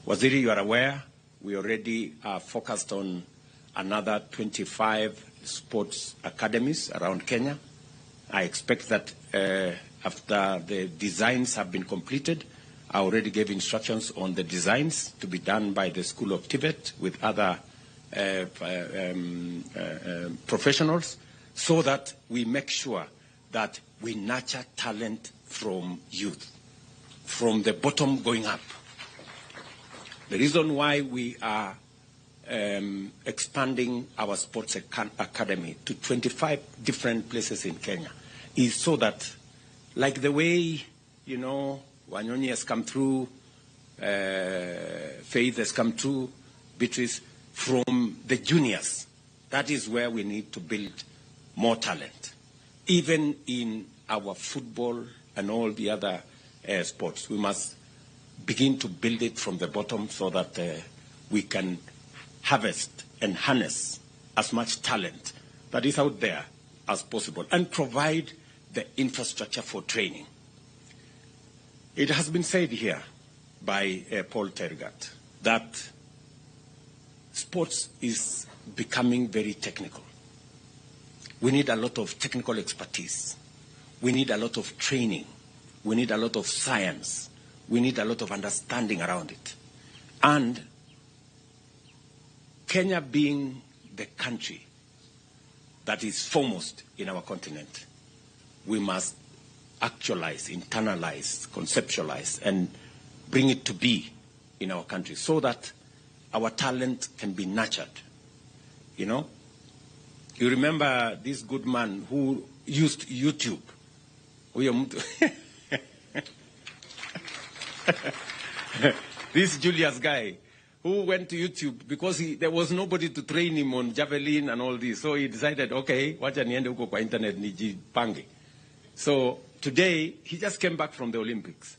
Waziri, you are aware, we already are focused on another 25 sports academies around Kenya. I expect that after the designs have been completed, I already gave instructions on the designs to be done by the School of Tibet with other professionals, so that we make sure that we nurture talent from youth, from the bottom going up. The reason why we are expanding our sports academy to 25 different places in Kenya is so that, like the way, Wanyonyi has come through, Faith has come through, Beatrice, from the juniors, that is where we need to build more talent. Even in our football and all the other sports, we must begin to build it from the bottom so that we can harvest and harness as much talent that is out there as possible and provide the infrastructure for training. It has been said here by Paul Tergat that sports is becoming very technical. We need a lot of technical expertise. We need a lot of training. We need a lot of science. We need a lot of understanding around it. And Kenya being the country that is foremost in our continent, we must actualize, internalize, conceptualize, and bring it to be in our country so that our talent can be nurtured. You remember this good man who used YouTube. This Julius guy who went to YouTube because there was nobody to train him on javelin and all this. So he decided, okay, wacha niende huko kwa internet nijipange. So today, he just came back from the Olympics.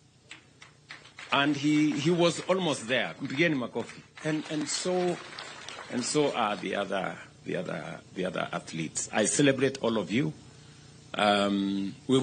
And he was almost there. Mpigeni makofi. And so are the other athletes. I celebrate all of you. We